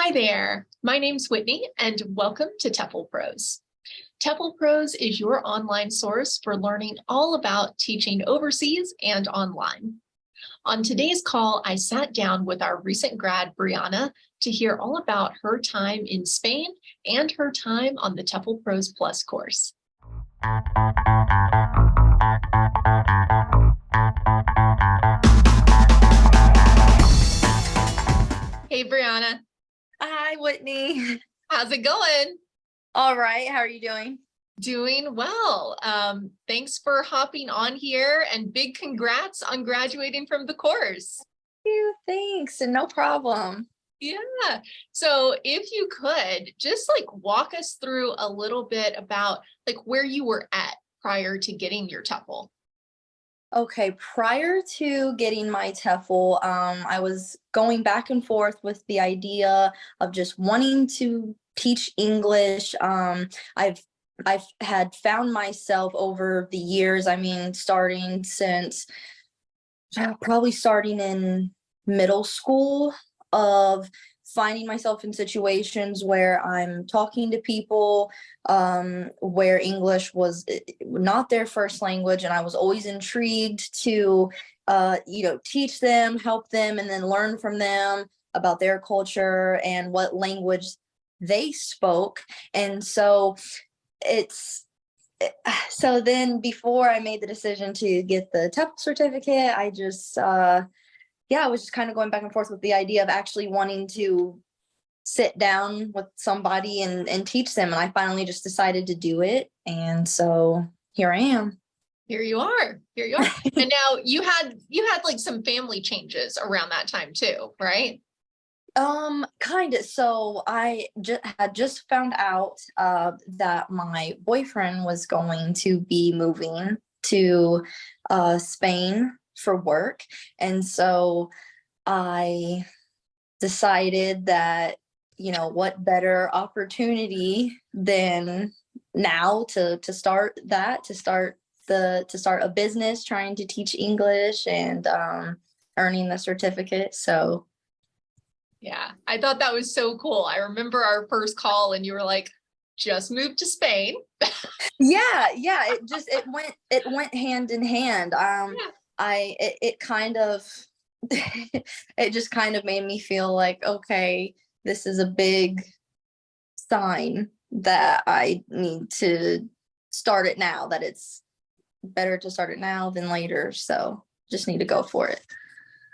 Hi there, my name's Whitney and welcome to TEFLPros. TEFLPros is your online source for learning all about teaching overseas and online. On today's call, I sat down with our recent grad, Briana, to hear all about her time in Spain and her time on the TEFLPros Plus course. Hey, Briana. Hi, Whitney. How's it going? All right. How are you doing? Doing well. Thanks for hopping on here and big congrats on graduating from the course. Thank you. Thanks. And no problem. Yeah. So if you could just walk us through a little bit about where you were at prior to getting your TEFL. Okay. Prior to getting my TEFL, I was going back and forth with the idea of just wanting to teach English. I've had found myself over the years, starting since probably starting in middle school, of finding myself in situations where I'm talking to people where English was not their first language, and I was always intrigued to teach them, help them, and then learn from them about their culture and what language they spoke. And so then before I made the decision to get the TEFL certificate, I was just kind of going back and forth with the idea of actually wanting to sit down with somebody and teach them. And I finally just decided to do it. And so here I am. Here you are. Here you are. And now you had some family changes around that time too, right? Kind of. So I had just found out that my boyfriend was going to be moving to Spain for work. And so I decided that, what better opportunity than now to start a business, trying to teach English and earning the certificate. So yeah, I thought that was so cool. I remember our first call and you were like, just moved to Spain. yeah, it went hand in hand. It kind of it just kind of made me feel like, okay, this is a big sign that I need to start it now, that it's better to start it now than later. So just need to go for it.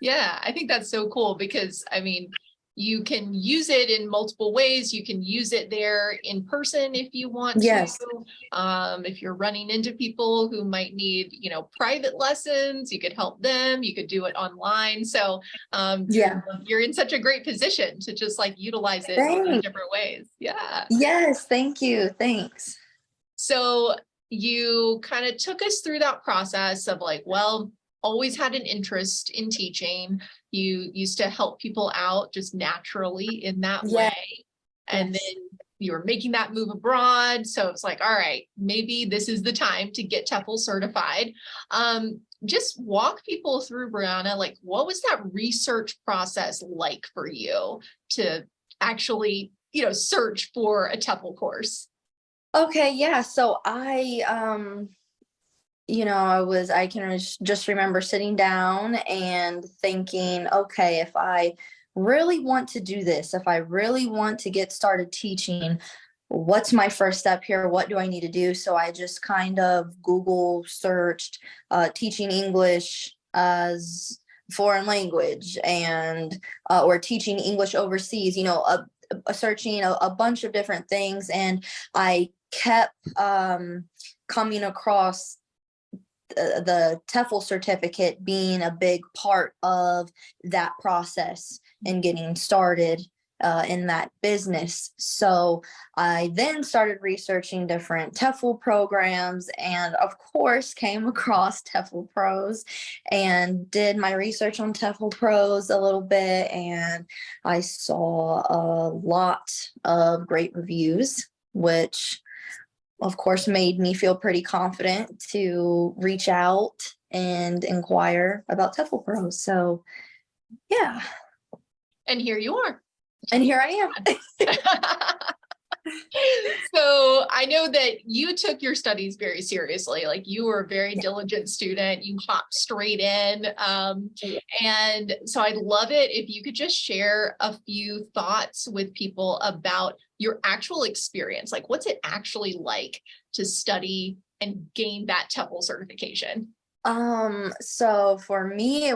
Yeah, I think that's so cool because you can use it in multiple ways. You can use it there in person if you want Yes. to. If you're running into people who might need, private lessons, you could help them. You could do it online. So you're in such a great position to just utilize it in different ways. Yeah. Yes. Thank you. Thanks. So you kind of took us through that process of always had an interest in teaching. You used to help people out just naturally in that way. And then you were making that move abroad. So it's all right, maybe this is the time to get TEFL certified. Just walk people through, Briana, what was that research process like for you to actually, search for a TEFL course? Okay. Yeah. So I can just remember sitting down and thinking, okay, if I really want to do this, if I really want to get started teaching, what's my first step here? What do I need to do? So I just kind of Google searched teaching English as foreign language and or teaching English overseas, searching a bunch of different things. And I kept coming across the TEFL certificate being a big part of that process and getting started in that business. So I then started researching different TEFL programs and of course came across TEFLPros and did my research on TEFLPros a little bit, and I saw a lot of great reviews, which of course made me feel pretty confident to reach out and inquire about TEFLPros. So yeah. And here you are. And here I am. So I know that you took your studies very seriously. Like you were a very diligent student. You hopped straight in. And so I'd love it if you could just share a few thoughts with people about your actual experience. Like what's it actually like to study and gain that TEFL certification? So for me,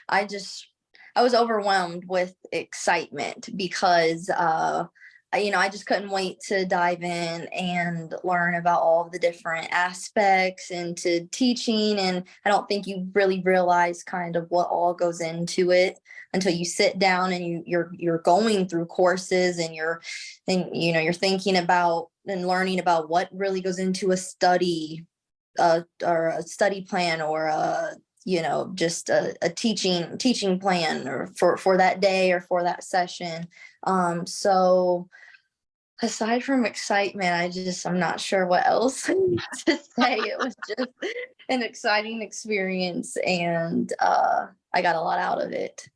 I just, I was overwhelmed with excitement because, I just couldn't wait to dive in and learn about all of the different aspects into teaching. And I don't think you really realize kind of what all goes into it until you sit down and you're going through courses and you're thinking about and learning about what really goes into a study, or a study plan, or just a teaching plan, or for that day or for that session. So aside from excitement, I'm not sure what else to say. It was just an exciting experience, and I got a lot out of it.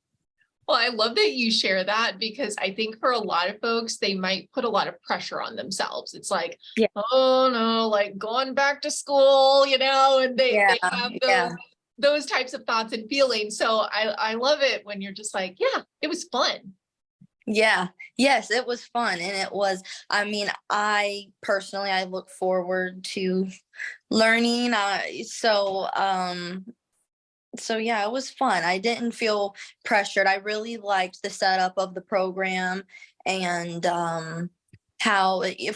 Well, I love that you share that because I think for a lot of folks, they might put a lot of pressure on themselves. It's like, Yeah. oh no, like going back to school, and they have those types of thoughts and feelings. So I love it when you're just like, yeah, it was fun. Yeah. Yes, it was fun. And I personally, I look forward to learning. So yeah, it was fun. I didn't feel pressured. I really liked the setup of the program, and of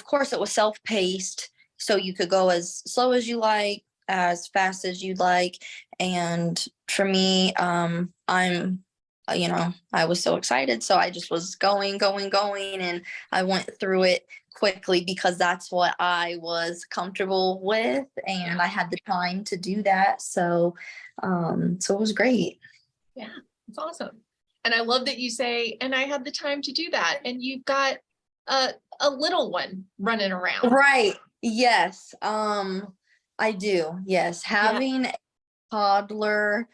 course, it was self-paced, so you could go as slow as you like, as fast as you'd like. And for me, I was so excited, so I just was going, and I went through it quickly because that's what I was comfortable with, and I had the time to do that. So it was great. Yeah, it's awesome. And I love that you say, and I had the time to do that. And you've got a little one running around. Right. Yes. I do. Yes. Having a toddler,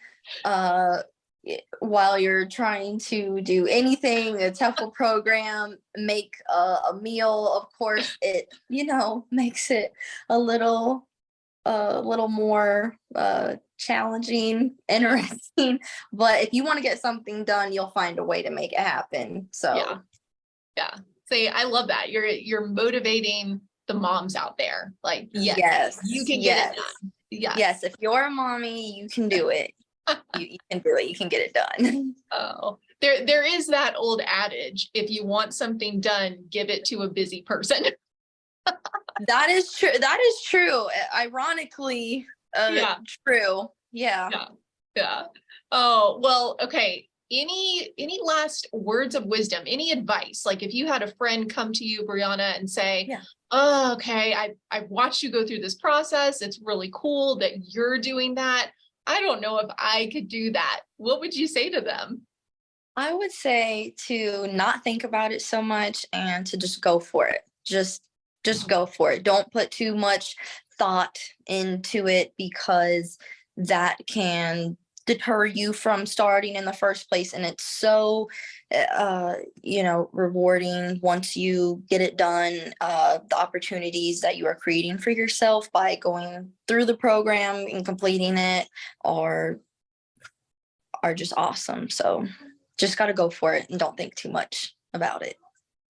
while you're trying to do anything, a TEFL program, make a meal, of course, it, makes it a little more challenging, interesting. But if you want to get something done, you'll find a way to make it happen. So yeah. See, I love that. You're motivating the moms out there. Like, yes, you can get it done. Yes, if you're a mommy, you can do it. You can do it. You can get it done. Oh, there is that old adage, if you want something done, give it to a busy person. That is true. That is true. Ironically, true. Yeah. Oh, well, okay. Any last words of wisdom, any advice? Like if you had a friend come to you, Briana, and say, oh, okay, I've watched you go through this process. It's really cool that you're doing that. I don't know if I could do that. What would you say to them? I would say to not think about it so much and to just go for it. Just go for it. Don't put too much thought into it, because that can deter you from starting in the first place. And it's so rewarding once you get it done. The opportunities that you are creating for yourself by going through the program and completing it are just awesome. So just got to go for it and don't think too much about it.